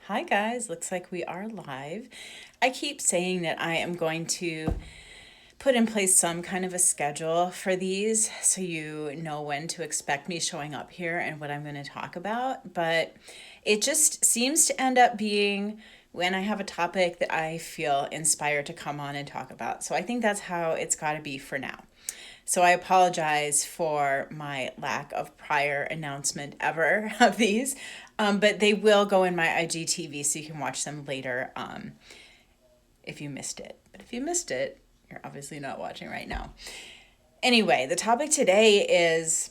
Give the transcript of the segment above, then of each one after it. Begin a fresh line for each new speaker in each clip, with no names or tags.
Hi guys, looks like we are live. I keep saying that I am going to put in place some kind of a schedule for these so you know when to expect me showing up here and what I'm going to talk about, but it just seems to end up being when I have a topic that I feel inspired to come on and talk about. So I think that's how it's got to be for now. So I apologize for my lack of prior announcement ever of these, but they will go in my IGTV so you can watch them later if you missed it. But if you missed it, you're obviously not watching right now. Anyway, the topic today is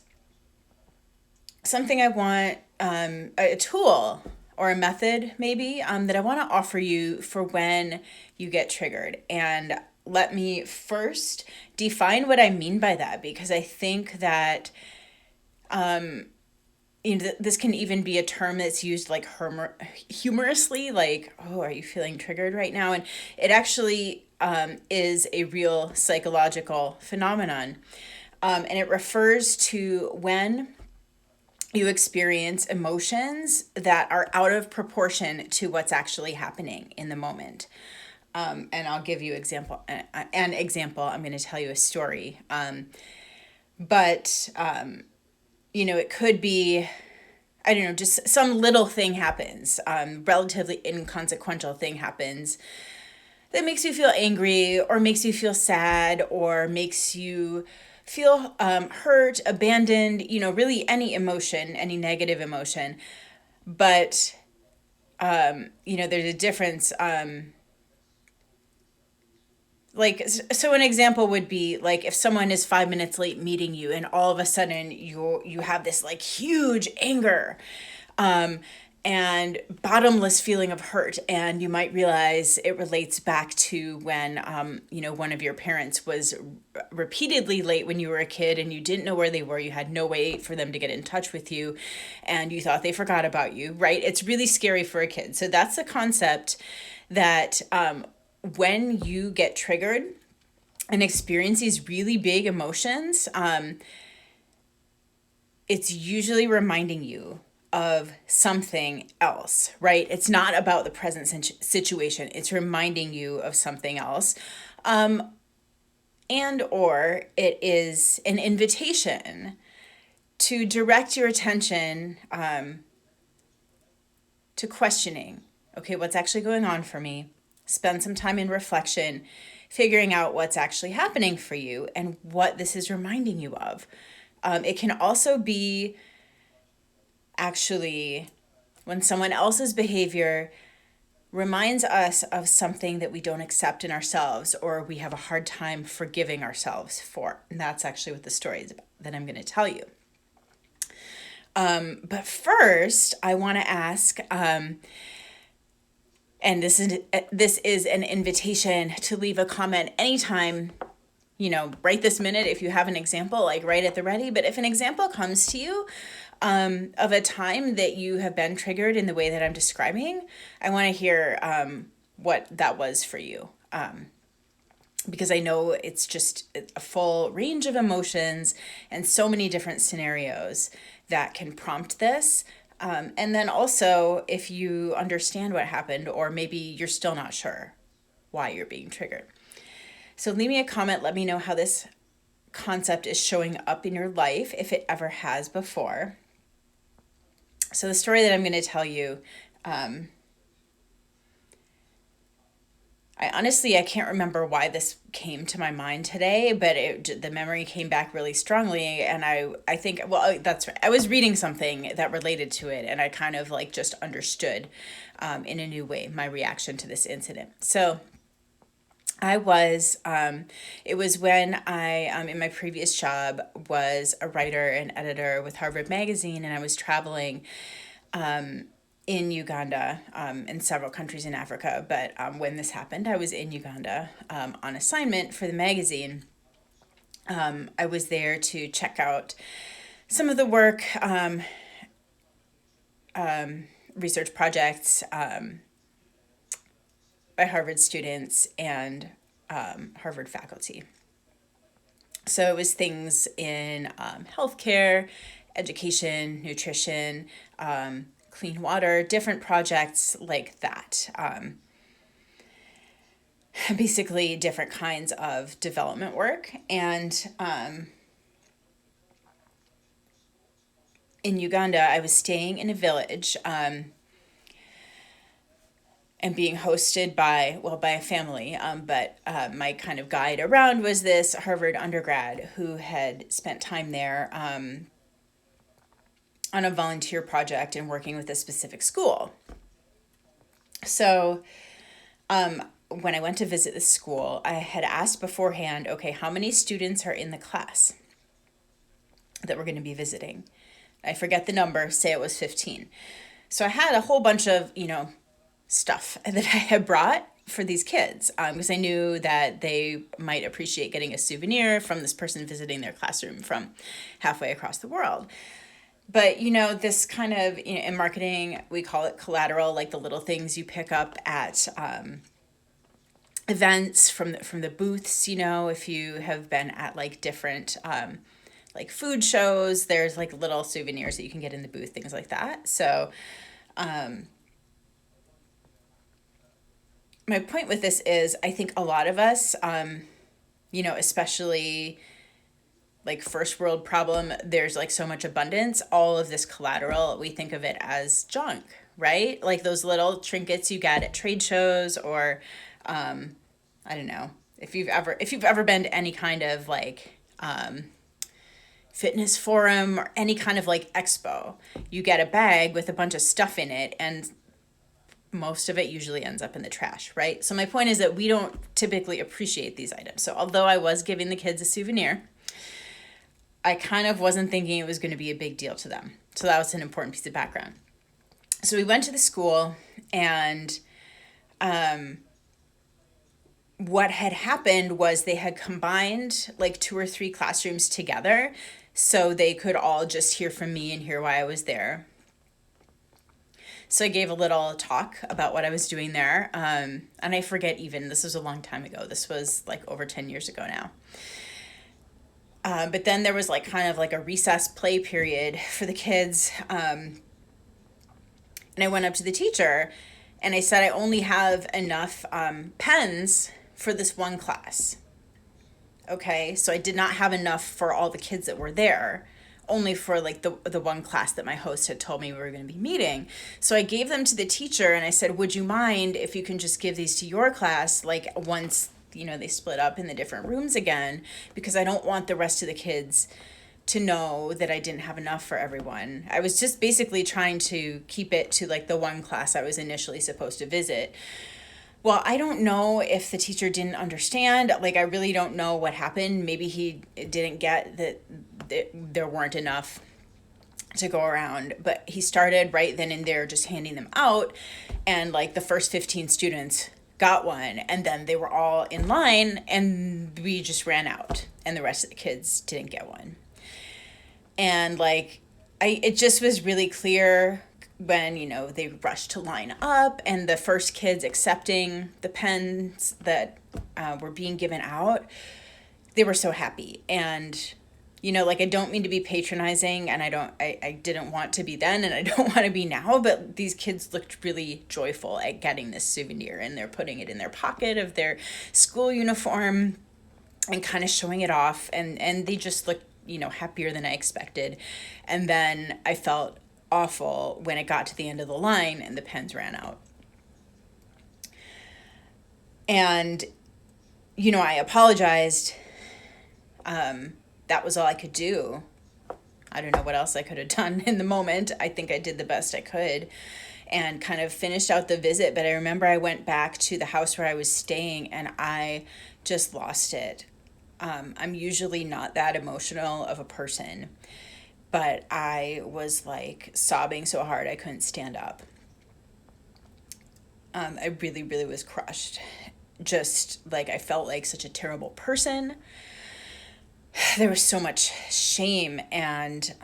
something I want a tool or a method maybe that I want to offer you for when you get triggered. And let me first define what I mean by that, because I think that this can even be a term that's used like humorously, like, oh, are you feeling triggered right now? And it actually is a real psychological phenomenon. And it refers to when you experience emotions that are out of proportion to what's actually happening in the moment. And I'll give you an example. I'm going to tell you a story. But it could be, I don't know, just some little thing happens, relatively inconsequential thing happens that makes you feel angry or makes you feel sad or makes you feel hurt, abandoned, really any emotion, any negative emotion. But, there's a difference. So an example would be like if someone is 5 minutes late meeting you and all of a sudden you have this like huge anger and bottomless feeling of hurt, and you might realize it relates back to when one of your parents was repeatedly late when you were a kid and you didn't know where they were. You had no way for them to get in touch with you and you thought they forgot about you, right? It's really scary for a kid. So that's the concept that when you get triggered and experience these really big emotions, it's usually reminding you of something else, right? It's not about the present situation. It's reminding you of something else. And or it is an invitation to direct your attention to questioning, okay, what's actually going on for me? Spend some time in reflection, figuring out what's actually happening for you and what this is reminding you of. It can also be actually when someone else's behavior reminds us of something that we don't accept in ourselves or we have a hard time forgiving ourselves for. And that's actually what the story is about that I'm going to tell you. But first, I want to ask, and this is an invitation to leave a comment anytime, right this minute if you have an example, like right at the ready. But if an example comes to you of a time that you have been triggered in the way that I'm describing, I want to hear what that was for you. Because I know it's just a full range of emotions and so many different scenarios that can prompt this. And then also, if you understand what happened, or maybe you're still not sure why you're being triggered. So leave me a comment. Let me know how this concept is showing up in your life, if it ever has before. So the story that I'm going to tell you, I can't remember why this came to my mind today, but the memory came back really strongly. And I think, well, that's right. I was reading something that related to it, and I kind of like just understood in a new way my reaction to this incident. So it was when in my previous job, was a writer and editor with Harvard Magazine, and I was traveling in Uganda and several countries in Africa. But when this happened, I was in Uganda on assignment for the magazine. I was there to check out some of the work, research projects by Harvard students and Harvard faculty. So it was things in healthcare, education, nutrition, clean water, different projects like that. Basically different kinds of development work. And in Uganda, I was staying in a village and being hosted by a family. But my kind of guide around was this Harvard undergrad who had spent time there on a volunteer project and working with a specific school. So when I went to visit the school, I had asked beforehand, okay, how many students are in the class that we're going to be visiting? I forget the number, say it was 15. So I had a whole bunch of, stuff that I had brought for these kids because I knew that they might appreciate getting a souvenir from this person visiting their classroom from halfway across the world. But, this kind of, in marketing, we call it collateral, like the little things you pick up at events from the booths. If you have been at like different like food shows, there's like little souvenirs that you can get in the booth, things like that. So my point with this is I think a lot of us, especially like first world problem, there's like so much abundance, all of this collateral, we think of it as junk, right? Like those little trinkets you get at trade shows or I don't know if you've ever been to any kind of like fitness forum or any kind of like expo, you get a bag with a bunch of stuff in it and most of it usually ends up in the trash, right? So my point is that we don't typically appreciate these items. So although I was giving the kids a souvenir, I kind of wasn't thinking it was going to be a big deal to them. So that was an important piece of background. So we went to the school and what had happened was they had combined like 2 or 3 classrooms together so they could all just hear from me and hear why I was there. So I gave a little talk about what I was doing there. And I forget even, this was a long time ago. This was like over 10 years ago now. But then there was like kind of like a recess play period for the kids. And I went up to the teacher and I said, I only have enough pens for this one class. Okay, so I did not have enough for all the kids that were there, only for like the one class that my host had told me we were going to be meeting. So I gave them to the teacher and I said, would you mind if you can just give these to your class like once they split up in the different rooms again, because I don't want the rest of the kids to know that I didn't have enough for everyone. I was just basically trying to keep it to like the one class I was initially supposed to visit. Well, I don't know if the teacher didn't understand. Like, I really don't know what happened. Maybe he didn't get that there weren't enough to go around. But he started right then and there just handing them out. And like the first 15 students got one. And then they were all in line and we just ran out. And the rest of the kids didn't get one. And like, it just was really clear when, they rushed to line up and the first kids accepting the pens that were being given out, they were so happy. And, like, I don't mean to be patronizing and I didn't want to be then and I don't want to be now, but these kids looked really joyful at getting this souvenir and they're putting it in their pocket of their school uniform and kind of showing it off. And they just looked, happier than I expected. And then I felt awful when it got to the end of the line and the pens ran out. And, I apologized. That was all I could do. I don't know what else I could have done in the moment. I think I did the best I could and kind of finished out the visit. But I remember I went back to the house where I was staying and I just lost it. I'm usually not that emotional of a person, but I was like sobbing so hard I couldn't stand up. I really, really was crushed. Just like I felt like such a terrible person. There was so much shame and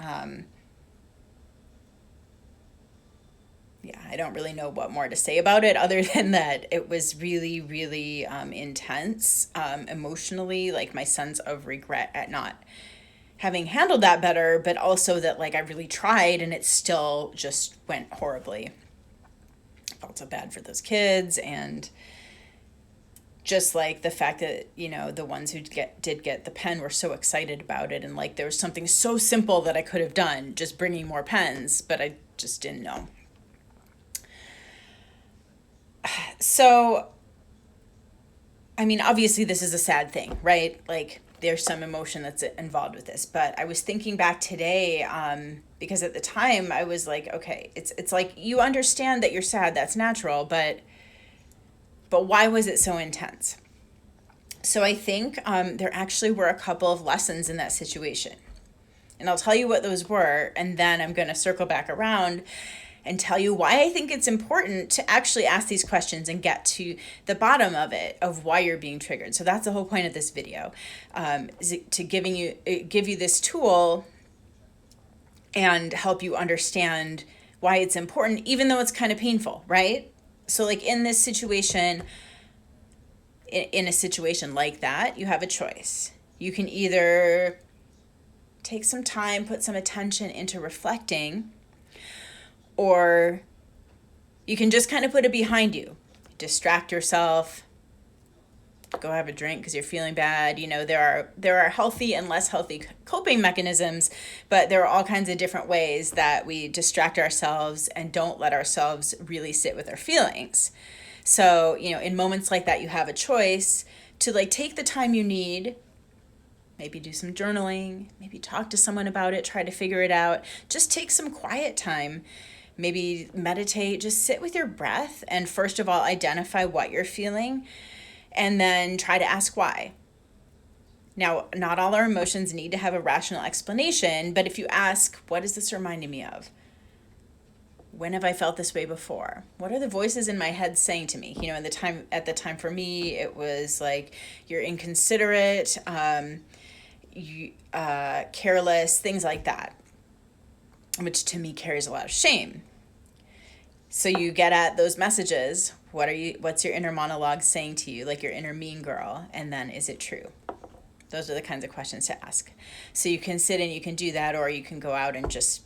I don't really know what more to say about it other than that it was really, really intense emotionally, like my sense of regret at not having handled that better, but also that like I really tried and it still just went horribly. I felt so bad for those kids, and just like the fact that, the ones who did get the pen were so excited about it, and like there was something so simple that I could have done, just bringing more pens, but I just didn't know. So, I mean, obviously this is a sad thing, right? Like there's some emotion that's involved with this, but I was thinking back today, because at the time I was like, okay, it's like, you understand that you're sad, that's natural, but why was it so intense? So I think there actually were a couple of lessons in that situation. And I'll tell you what those were, and then I'm going to circle back around and tell you why I think it's important to actually ask these questions and get to the bottom of it, of why you're being triggered. So that's the whole point of this video, is to give you this tool and help you understand why it's important, even though it's kind of painful, right? So like in this situation, in a situation like that, you have a choice. You can either take some time, put some attention into reflecting, or you can just kind of put it behind you. Distract yourself, go have a drink because you're feeling bad. There are healthy and less healthy coping mechanisms, but there are all kinds of different ways that we distract ourselves and don't let ourselves really sit with our feelings. So, in moments like that, you have a choice to like take the time you need, maybe do some journaling, maybe talk to someone about it, try to figure it out. Just take some quiet time, maybe meditate, just sit with your breath. And first of all, identify what you're feeling, and then try to ask why. Now, not all our emotions need to have a rational explanation, but if you ask, what is this reminding me of? When have I felt this way before? What are the voices in my head saying to me? At the time for me, it was like, you're inconsiderate, careless, things like that, which to me carries a lot of shame. So you get at those messages. What's your inner monologue saying to you, like your inner mean girl? And then, is it true? Those are the kinds of questions to ask. So you can sit and you can do that, or you can go out and just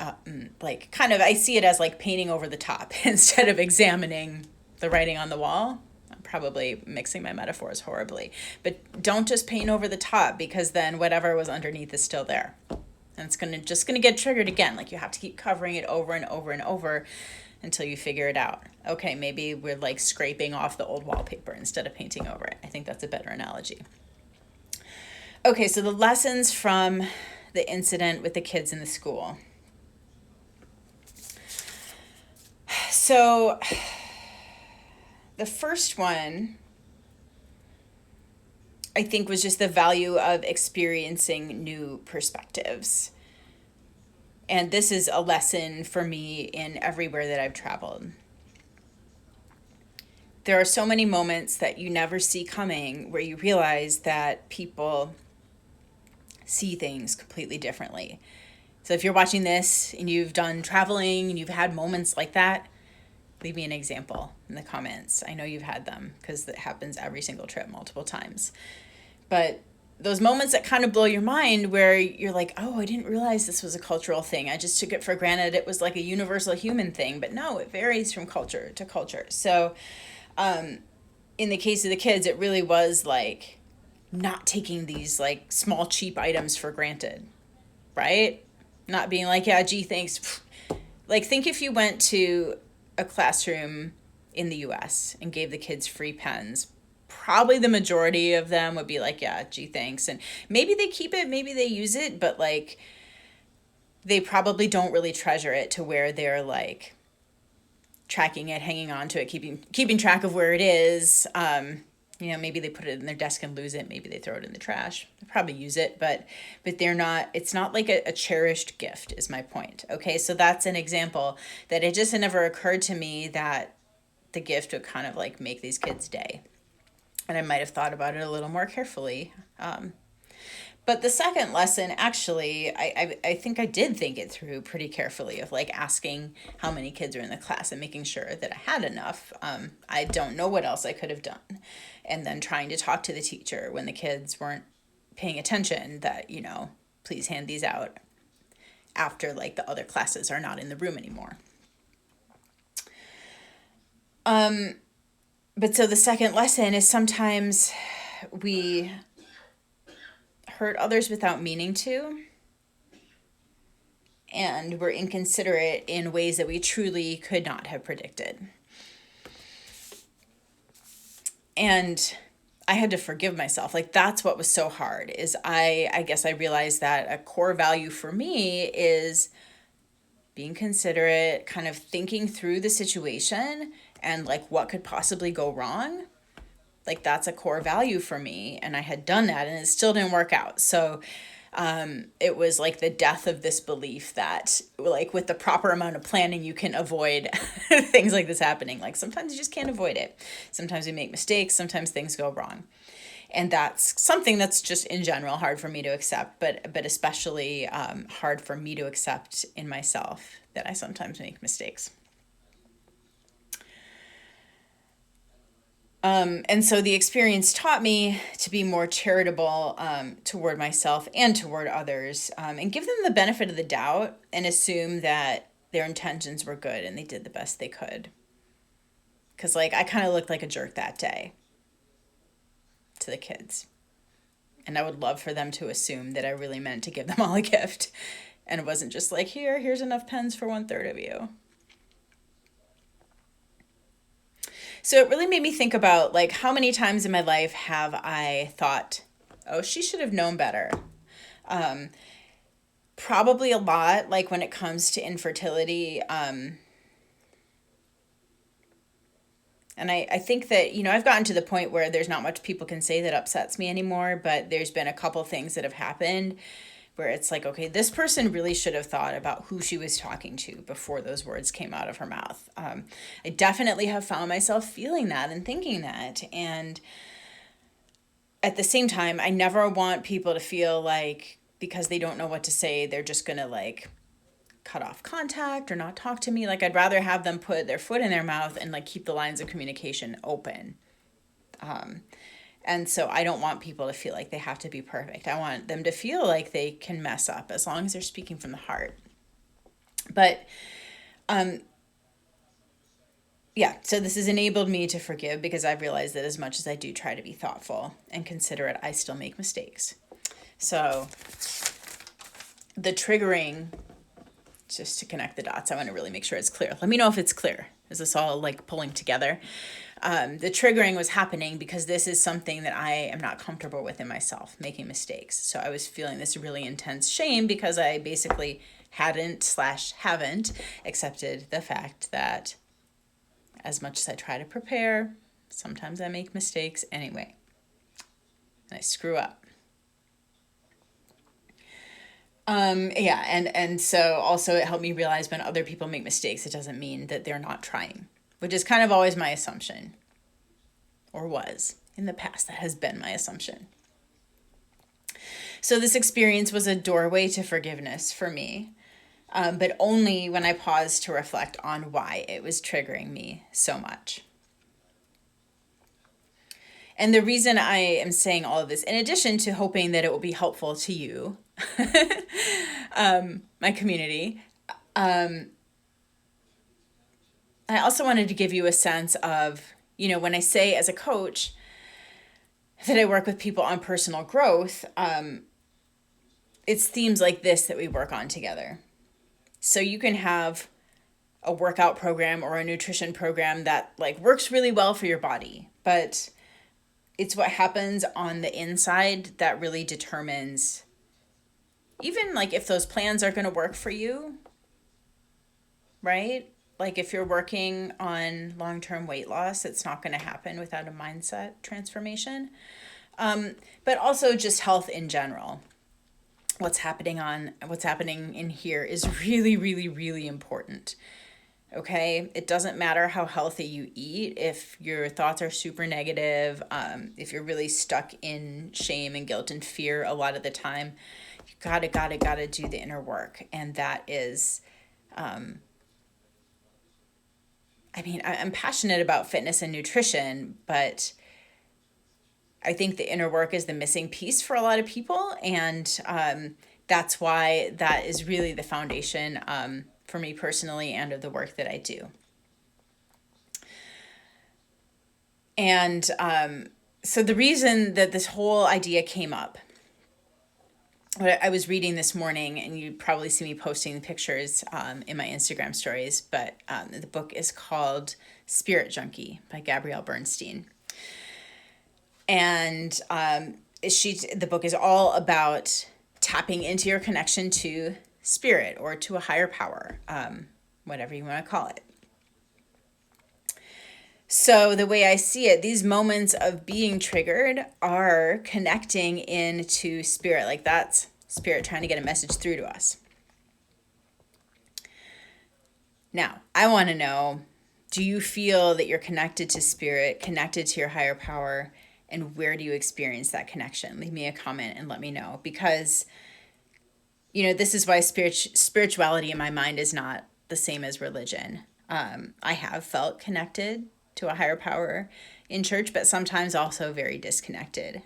I see it as like painting over the top instead of examining the writing on the wall. I'm probably mixing my metaphors horribly, but don't just paint over the top, because then whatever was underneath is still there. And it's just gonna get triggered again. Like you have to keep covering it over and over and over until you figure it out. Okay, maybe we're like scraping off the old wallpaper instead of painting over it. I think that's a better analogy. Okay, so the lessons from the incident with the kids in the school. So the first one, I think, was just the value of experiencing new perspectives. And this is a lesson for me in everywhere that I've traveled. There are so many moments that you never see coming where you realize that people see things completely differently. So if you're watching this and you've done traveling and you've had moments like that, leave me an example in the comments. I know you've had them, because it happens every single trip multiple times. But those moments that kind of blow your mind, where you're like, oh, I didn't realize this was a cultural thing. I just took it for granted it was like a universal human thing. But no, it varies from culture to culture. So in the case of the kids, it really was like not taking these like small, cheap items for granted, right? Not being like, yeah, gee, thanks. Like, think if you went to a classroom in the US and gave the kids free pens, probably the majority of them would be like, yeah, gee, thanks. And maybe they keep it, maybe they use it, but like they probably don't really treasure it to where they're like tracking it, hanging on to it, keeping track of where it is. Maybe they put it in their desk and lose it. Maybe they throw it in the trash. They probably use it, but they're not, it's not like a cherished gift is my point. Okay. So that's an example that it just never occurred to me that the gift would kind of like make these kids' day. And I might have thought about it a little more carefully. But the second lesson, actually, I think I did think it through pretty carefully, of like asking how many kids are in the class and making sure that I had enough. I don't know what else I could have done. And then trying to talk to the teacher when the kids weren't paying attention, that, please hand these out after like the other classes are not in the room anymore. But so the second lesson is sometimes we hurt others without meaning to, and we're inconsiderate in ways that we truly could not have predicted. And I had to forgive myself. Like, that's what was so hard, is I guess I realized that a core value for me is being considerate, kind of thinking through the situation and like what could possibly go wrong. Like, that's a core value for me. And I had done that and it still didn't work out. So it was like the death of this belief that like with the proper amount of planning, you can avoid things like this happening. Like, sometimes you just can't avoid it. Sometimes we make mistakes. Sometimes things go wrong. And that's something that's just in general hard for me to accept, but especially hard for me to accept in myself, that I sometimes make mistakes. And so the experience taught me to be more charitable toward myself and toward others, and give them the benefit of the doubt and assume that their intentions were good and they did the best they could. Because like I kind of looked like a jerk that day to the kids. And I would love for them to assume that I really meant to give them all a gift. And it wasn't just like, here's enough pens for 1/3 of you. So it really made me think about like how many times in my life have I thought, oh, she should have known better. Probably a lot, like when it comes to infertility. And I think that, I've gotten to the point where there's not much people can say that upsets me anymore, but there's been a couple things that have happened where it's like, okay, this person really should have thought about who she was talking to before those words came out of her mouth. I definitely have found myself feeling that and thinking that. And at the same time, I never want people to feel like because they don't know what to say, they're just going to like cut off contact or not talk to me. Like, I'd rather have them put their foot in their mouth and like keep the lines of communication open. And so I don't want people to feel like they have to be perfect. I want them to feel like they can mess up as long as they're speaking from the heart. But so this has enabled me to forgive because I've realized that as much as I do try to be thoughtful and considerate, I still make mistakes. So the triggering, just to connect the dots, I want to really make sure it's clear. Let me know if it's clear. Is this all like pulling together? The triggering was happening because this is something that I am not comfortable with in myself, making mistakes. So I was feeling this really intense shame because I basically haven't accepted the fact that as much as I try to prepare, sometimes I make mistakes anyway. And I screw up. And so also it helped me realize when other people make mistakes, it doesn't mean that they're not trying, which is kind of always my assumption, or was in the past. That has been my assumption. So this experience was a doorway to forgiveness for me, but only when I paused to reflect on why it was triggering me so much. And the reason I am saying all of this, in addition to hoping that it will be helpful to you, my community, I also wanted to give you a sense of, when I say as a coach that I work with people on personal growth, it's themes like this that we work on together. So you can have a workout program or a nutrition program that like works really well for your body, but it's what happens on the inside that really determines even like if those plans are going to work for you, right? Like if you're working on long-term weight loss, it's not going to happen without a mindset transformation. But also just health in general. What's happening in here is really, really, really important. Okay, it doesn't matter how healthy you eat if your thoughts are super negative, if you're really stuck in shame and guilt and fear a lot of the time. You gotta do the inner work. And that is, I'm passionate about fitness and nutrition, but I think the inner work is the missing piece for a lot of people. And that's why that is really the foundation for me personally and of the work that I do. And so the reason that this whole idea came up, I was reading this morning, and you probably see me posting the pictures in my Instagram stories, but the book is called Spirit Junkie by Gabrielle Bernstein. And the book is all about tapping into your connection to spirit or to a higher power, whatever you want to call it. So the way I see it, these moments of being triggered are connecting into spirit. Like that's spirit trying to get a message through to us. Now, I want to know, do you feel that you're connected to spirit, connected to your higher power, and where do you experience that connection? Leave me a comment and let me know, because, this is why spirituality in my mind is not the same as religion. I have felt connected to a higher power in church, but sometimes also very disconnected,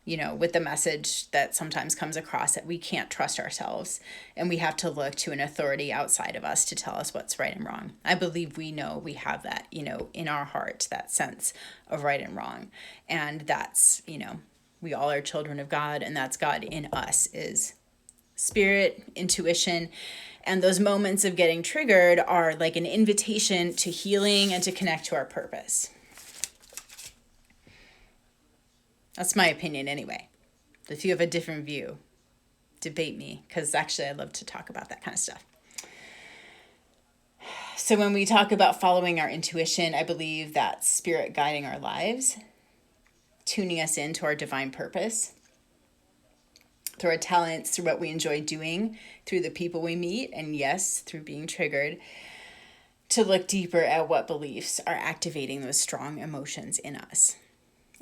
with the message that sometimes comes across that we can't trust ourselves and we have to look to an authority outside of us to tell us what's right and wrong. I believe we know we have that, in our heart, that sense of right and wrong. And that's, we all are children of God, and that's God in us, is spirit, intuition. And those moments of getting triggered are like an invitation to healing and to connect to our purpose. That's my opinion anyway. If you have a different view, debate me, because actually I love to talk about that kind of stuff. So when we talk about following our intuition, I believe that's spirit guiding our lives, tuning us into our divine purpose, through our talents, through what we enjoy doing, through the people we meet, and yes, through being triggered, to look deeper at what beliefs are activating those strong emotions in us.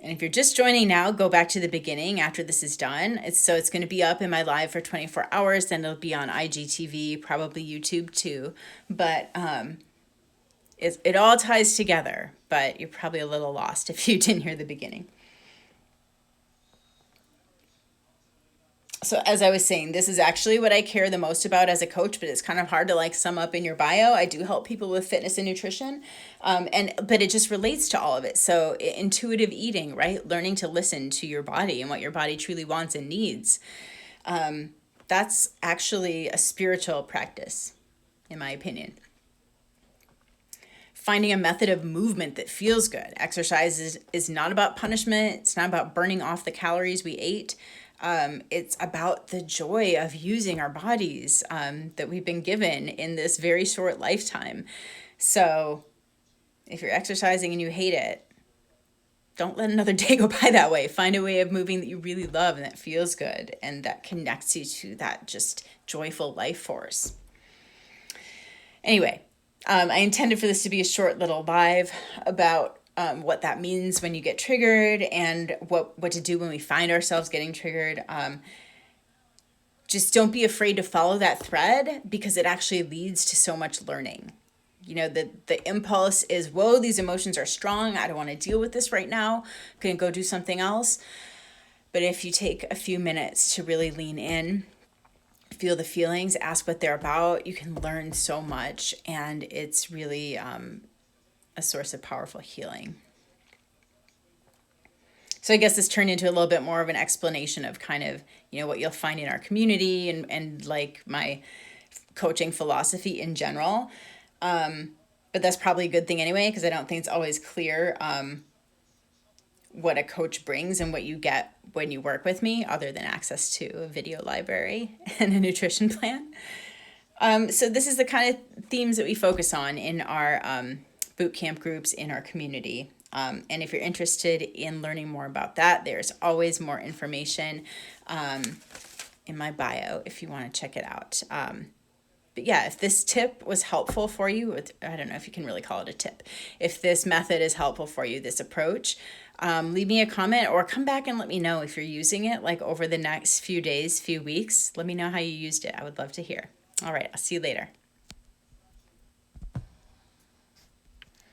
And if you're just joining now, go back to the beginning after this is done. It's going to be up in my live for 24 hours, then it'll be on IGTV, probably YouTube too. But it all ties together, but you're probably a little lost if you didn't hear the beginning. So as I was saying, this is actually what I care the most about as a coach, but it's kind of hard to sum up in your bio. I do help people with fitness and nutrition, but it just relates to all of it. So intuitive eating, right? Learning to listen to your body and what your body truly wants and needs. That's actually a spiritual practice, in my opinion. Finding a method of movement that feels good. Exercise is not about punishment. It's not about burning off the calories we ate. It's about the joy of using our bodies that we've been given in this very short lifetime. So if you're exercising and you hate it, don't let another day go by that way. Find a way of moving that you really love and that feels good and that connects you to that just joyful life force. Anyway, I intended for this to be a short little live about what that means when you get triggered and what to do when we find ourselves getting triggered. Just don't be afraid to follow that thread, because it actually leads to so much learning. The impulse is, whoa, these emotions are strong. I don't want to deal with this right now. I'm going to go do something else. But if you take a few minutes to really lean in, feel the feelings, ask what they're about, you can learn so much. And it's really a source of powerful healing. So I guess this turned into a little bit more of an explanation of kind of, what you'll find in our community and like my coaching philosophy in general. But that's probably a good thing anyway, because I don't think it's always clear what a coach brings and what you get when you work with me, other than access to a video library and a nutrition plan. So this is the kind of themes that we focus on in our boot camp groups in our community. And if you're interested in learning more about that, there's always more information in my bio if you want to check it out. But yeah, if this tip was helpful for you, I don't know if you can really call it a tip. If this method is helpful for you, this approach, leave me a comment or come back and let me know if you're using it over the next few days, few weeks. Let me know how you used it. I would love to hear. All right, I'll see you later.